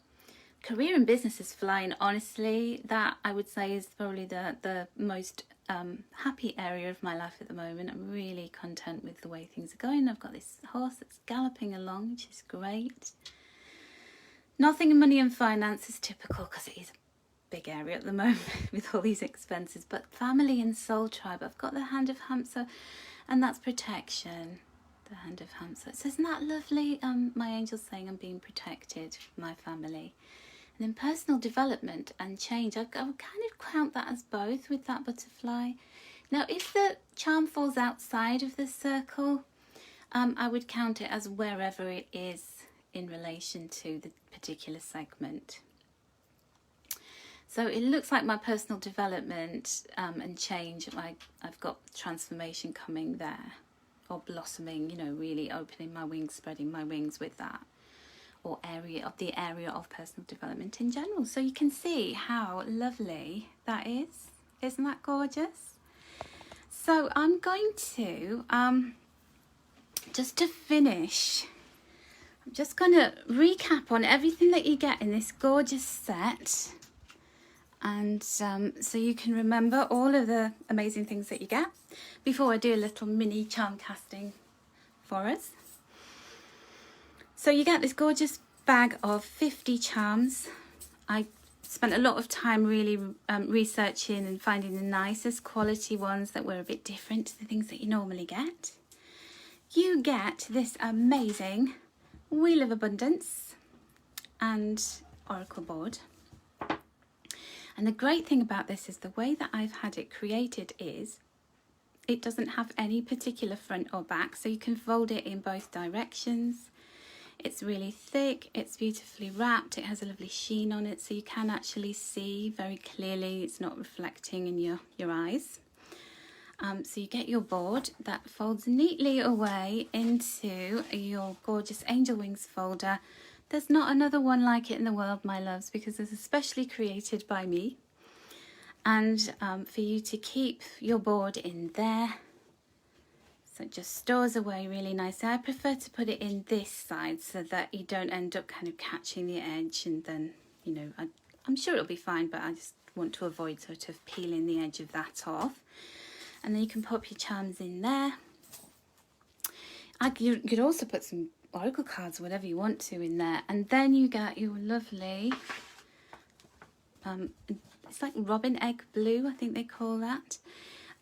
Career and business is flying. Honestly, that I would say is probably the most happy area of my life at the moment. I'm really content with the way things are going. I've got this horse that's galloping along, which is great. Nothing in money and finance is typical because it is a big area at the moment with all these expenses. But family and soul tribe, I've got the hand of Hamsa, and that's protection. The hand of Hamsa. So isn't that lovely? My angel's saying I'm being protected, my family. And then personal development and change, I would kind of count that as both with that butterfly. Now, if the charm falls outside of the circle, I would count it as wherever it is in relation to the particular segment. So it looks like my personal development and change, I've got transformation coming there, or blossoming, really opening my wings, spreading my wings with that. Or the area of personal development in general. So you can see how lovely that is. Isn't that gorgeous? So I'm going to, just to finish, I'm just going to recap on everything that you get in this gorgeous set. And so you can remember all of the amazing things that you get before I do a little mini charm casting for us. So you get this gorgeous bag of 50 charms. I spent a lot of time really researching and finding the nicest quality ones that were a bit different to the things that you normally get. You get this amazing Wheel of Abundance and Oracle board. And the great thing about this is the way that I've had it created is it doesn't have any particular front or back, so you can fold it in both directions. It's really thick, it's beautifully wrapped, it has a lovely sheen on it, so you can actually see very clearly, it's not reflecting in your eyes. So you get your board that folds neatly away into your gorgeous angel wings folder. There's not another one like it in the world, my loves, because it's especially created by me. And for you to keep your board in there. So it just stores away really nicely. I prefer to put it in this side so that you don't end up kind of catching the edge, and then, I'm sure it'll be fine, but I just want to avoid sort of peeling the edge of that off. And then you can pop your charms in there. You could also put some oracle cards, whatever you want to, in there. And then you get your lovely, it's like robin egg blue, I think they call that.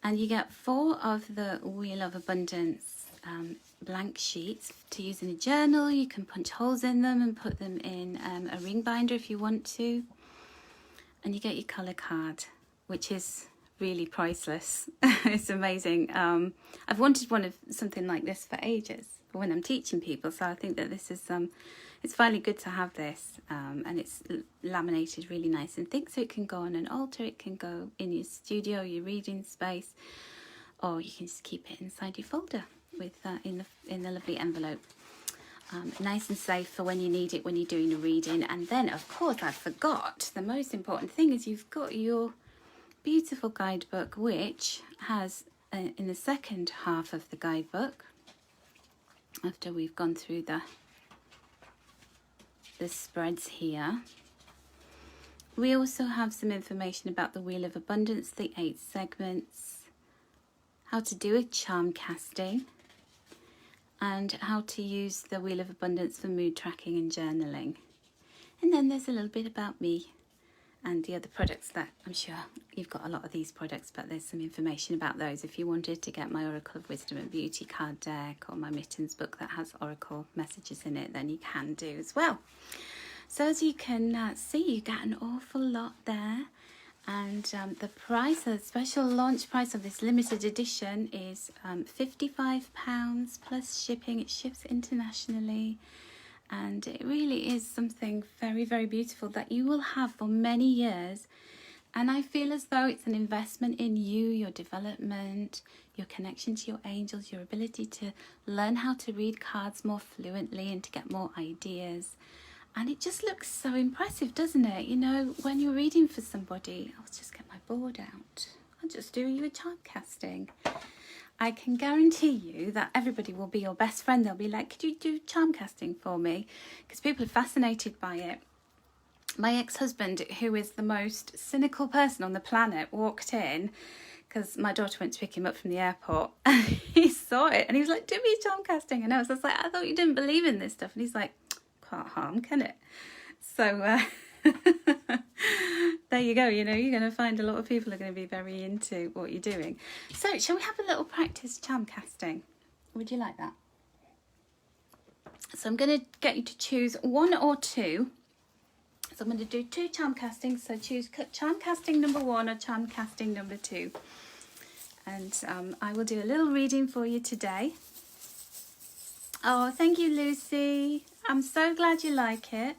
And you get 4 of the Wheel of Abundance blank sheets to use in a journal. You can punch holes in them and put them in a ring binder if you want to. And you get your colour card, which is really priceless. It's amazing. I've wanted something like this for ages when I'm teaching people, so I think that this is it's finally good to have this, and it's laminated really nice and thick, so it can go on an altar, it can go in your studio, your reading space, or you can just keep it inside your folder with in the lovely envelope. Nice and safe for when you need it when you're doing a reading. And then, of course, I forgot the most important thing is you've got your beautiful guidebook, which has in the second half of the guidebook, after we've gone through the spreads here, we also have some information about the Wheel of Abundance, the 8 segments, how to do a charm casting, and how to use the Wheel of Abundance for mood tracking and journaling. And then there's a little bit about me and the other products that I'm sure you've got a lot of these products, but there's some information about those if you wanted to get my Oracle of Wisdom and Beauty card deck or my Mittens book that has Oracle messages in it, then you can do as well. So as you can see, you get an awful lot there. And the price, the special launch price of this limited edition is £55 plus shipping. It ships internationally. And it really is something very, very beautiful that you will have for many years. And I feel as though it's an investment in you, your development, your connection to your angels, your ability to learn how to read cards more fluently and to get more ideas. And it just looks so impressive, doesn't it? You know, when you're reading for somebody, I'll just get my board out. I'll just do you a charm casting. I can guarantee you that everybody will be your best friend. They'll be like, could you do charm casting for me? Because people are fascinated by it. My ex-husband, who is the most cynical person on the planet, walked in because my daughter went to pick him up from the airport and he saw it and he was like, do me a charm casting. And I was just like, I thought you didn't believe in this stuff. And he's like, can't harm, can it? So there you go. You know, you're going to find a lot of people are going to be very into what you're doing. So shall we have a little practice charm casting? Would you like that? So I'm going to get you to choose 1 or 2. So I'm going to do 2 charm castings. So choose charm casting number 1 or charm casting number 2. And I will do a little reading for you today. Oh, thank you, Lucy. I'm so glad you like it.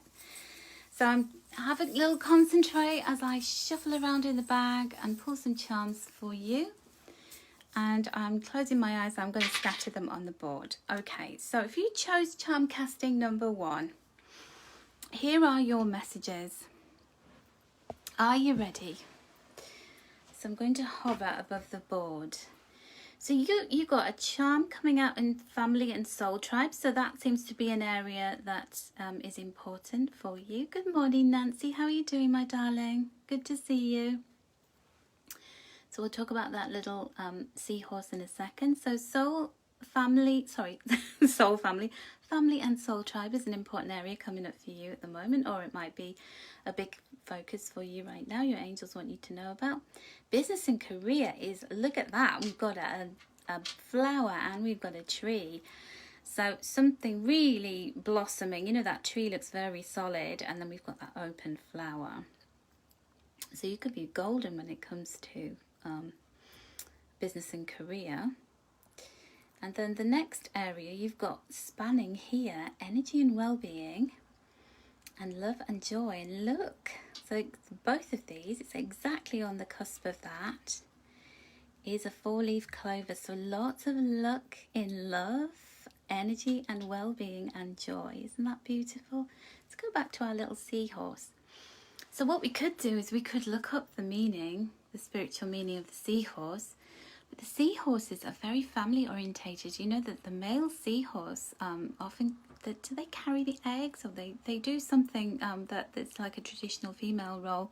So I'm have a little concentrate as I shuffle around in the bag and pull some charms for you. And I'm closing my eyes. I'm going to scatter them on the board. Okay, so if you chose charm casting number 1, here are your messages. Are you ready? So I'm going to hover above the board. So you got a charm coming out in family and soul tribe. So that seems to be an area that is important for you. Good morning, Nancy. How are you doing, my darling? Good to see you. So we'll talk about that little seahorse in a second. So soul family and soul tribe is an important area coming up for you at the moment, or it might be a big focus for you right now. Your angels want you to know about. Business and career is, look at that, we've got a flower and we've got a tree. So something really blossoming. You know, that tree looks very solid, and then we've got that open flower. So you could be golden when it comes to business and career. And then the next area you've got spanning here, energy and well-being, and love and joy. And look, so both of these, it's exactly on the cusp of that, is a 4-leaf clover. So lots of luck in love, energy and well-being and joy. Isn't that beautiful? Let's go back to our little seahorse. So what we could do is we could look up the meaning, the spiritual meaning of the seahorse. But the seahorses are very family orientated. You know that the male seahorse often, do they carry the eggs, or they do something that's like a traditional female role.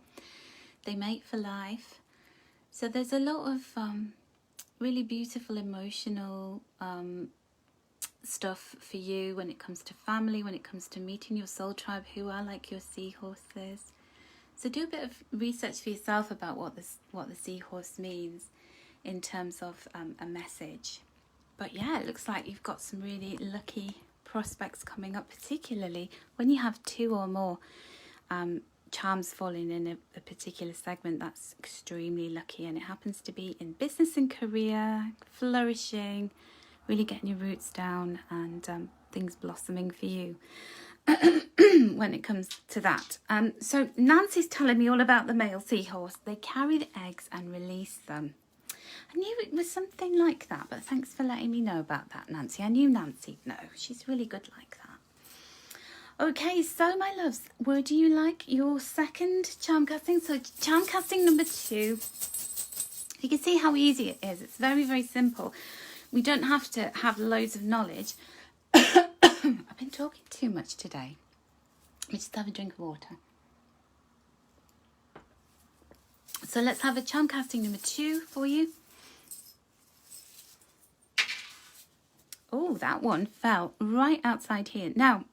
They mate for life. So there's a lot of really beautiful emotional stuff for you when it comes to family, when it comes to meeting your soul tribe who are like your seahorses. So do a bit of research for yourself about what the seahorse means. in terms of a message. But yeah, it looks like you've got some really lucky prospects coming up, particularly when you have 2 or more charms falling in a particular segment. That's extremely lucky, and it happens to be in business and career, flourishing, really getting your roots down, and things blossoming for you when it comes to that. So Nancy's telling me all about the male seahorse. They carry the eggs and release them. I knew it was something like that, but thanks for letting me know about that, Nancy. I knew Nancy'd know. She's really good like that. Okay, so my loves, would you like your second charm casting? So charm casting number 2. You can see how easy it is. It's very, very simple. We don't have to have loads of knowledge. I've been talking too much today. Let me just have a drink of water. So let's have a charm casting number 2 for you. Oh, that one fell right outside here. Now,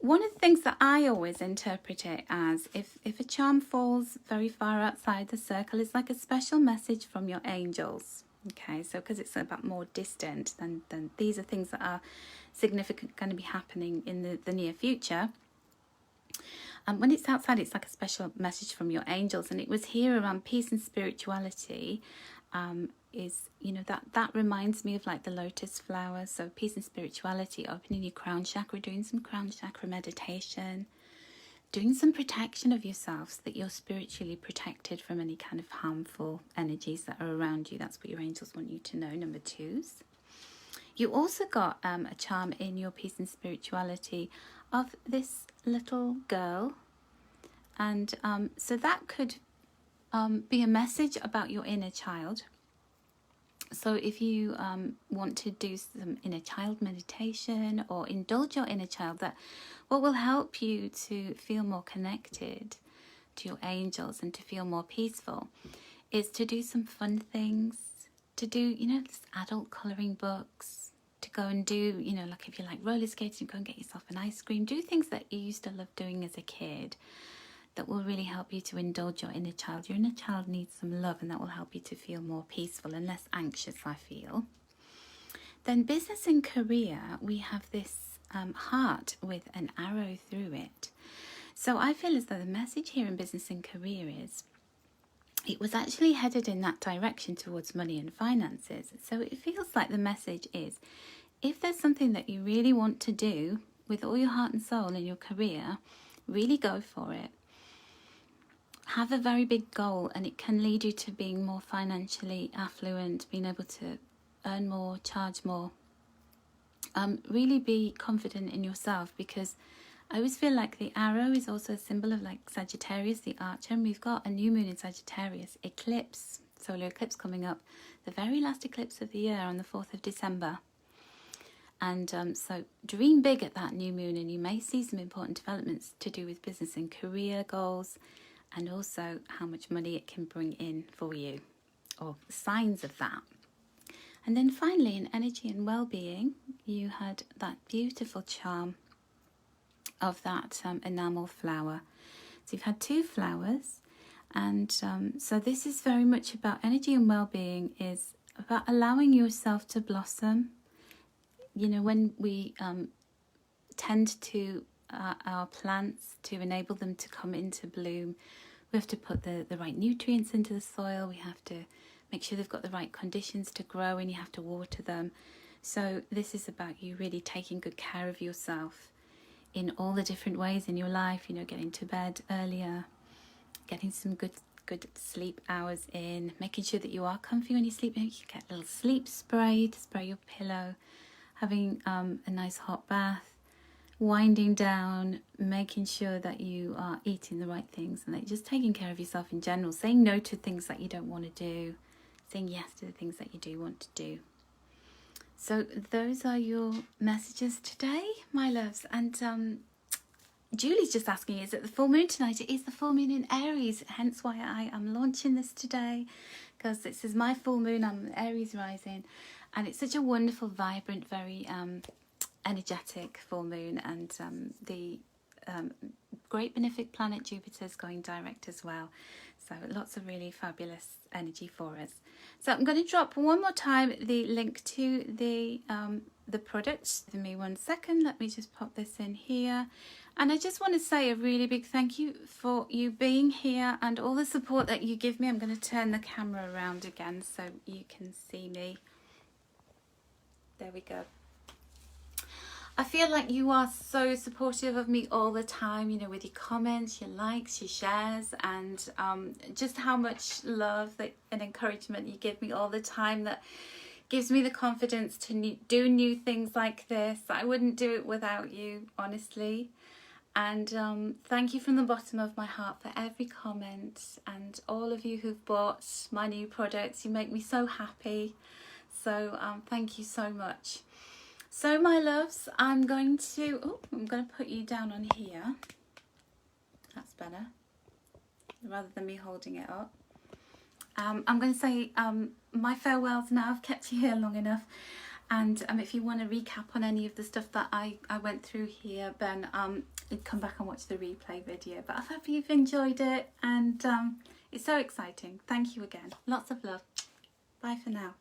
one of the things that I always interpret it as, if a charm falls very far outside the circle, it's like a special message from your angels. Okay, so because it's about more distant, then these are things that are significant, going to be happening in the near future. When it's outside, it's like a special message from your angels, and it was here around peace and spirituality. Is, you know, that reminds me of like the lotus flower. So peace and spirituality, opening your crown chakra, doing some crown chakra meditation, doing some protection of yourself so that you're spiritually protected from any kind of harmful energies that are around you. That's what your angels want you to know, number 2s. You also got a charm in your peace and spirituality of this little girl, and so that could be a message about your inner child. So if you want to do some inner child meditation or indulge your inner child, that what will help you to feel more connected to your angels and to feel more peaceful is to do some fun things, to do, you know, adult colouring books, to go and do, you know, like if you like roller skating, go and get yourself an ice cream, do things that you used to love doing as a kid. That will really help you to indulge your inner child. Your inner child needs some love, and that will help you to feel more peaceful and less anxious, I feel. Then business and career, we have this heart with an arrow through it. So I feel as though the message here in business and career is, it was actually headed in that direction towards money and finances. So it feels like the message is, if there's something that you really want to do with all your heart and soul in your career, really go for it. Have a very big goal, and it can lead you to being more financially affluent, being able to earn more, charge more. Really be confident in yourself, because I always feel like the arrow is also a symbol of like Sagittarius, the archer, and we've got a new moon in Sagittarius, eclipse, solar eclipse coming up, the very last eclipse of the year on the 4th of December. And so dream big at that new moon, and you may see some important developments to do with business and career goals, and also how much money it can bring in for you, or signs of that. And then finally, in energy and well-being, you had that beautiful charm of that enamel flower. So you've had 2 flowers, and so this is very much about energy and well-being, is about allowing yourself to blossom. You know, when we tend to our plants, to enable them to come into bloom, we have to put the right nutrients into the soil. We have to make sure they've got the right conditions to grow, and you have to water them. So this is about you really taking good care of yourself in all the different ways in your life, you know, getting to bed earlier, getting some good sleep hours in, making sure that you are comfy when you sleep. Maybe you get a little sleep spray to spray your pillow, having a nice hot bath, winding down, making sure that you are eating the right things, and that you're just taking care of yourself in general, saying no to things that you don't want to do, saying yes to the things that you do want to do. So those are your messages today, my loves. And Julie's just asking, is it the full moon tonight? It is the full moon in Aries, hence why I am launching this today, because this is my full moon. I'm Aries rising, and it's such a wonderful, vibrant, very energetic full moon, and the great benefic planet Jupiter's going direct as well. So lots of really fabulous energy for us. So I'm going to drop one more time the link to the products. Give me 1 second. Let me just pop this in here. And I just want to say a really big thank you for you being here and all the support that you give me. I'm going to turn the camera around again so you can see me. There we go. I feel like you are so supportive of me all the time, you know, with your comments, your likes, your shares, and just how much love and encouragement you give me all the time. That gives me the confidence to do new things like this. I wouldn't do it without you, honestly. And thank you from the bottom of my heart for every comment, and all of you who've bought my new products. You make me so happy. So thank you so much. So my loves, I'm going to put you down on here. That's better, rather than me holding it up. I'm going to say my farewells now. I've kept you here long enough. And if you want to recap on any of the stuff that I went through here, then come back and watch the replay video. But I hope you've enjoyed it, and it's so exciting. Thank you again. Lots of love. Bye for now.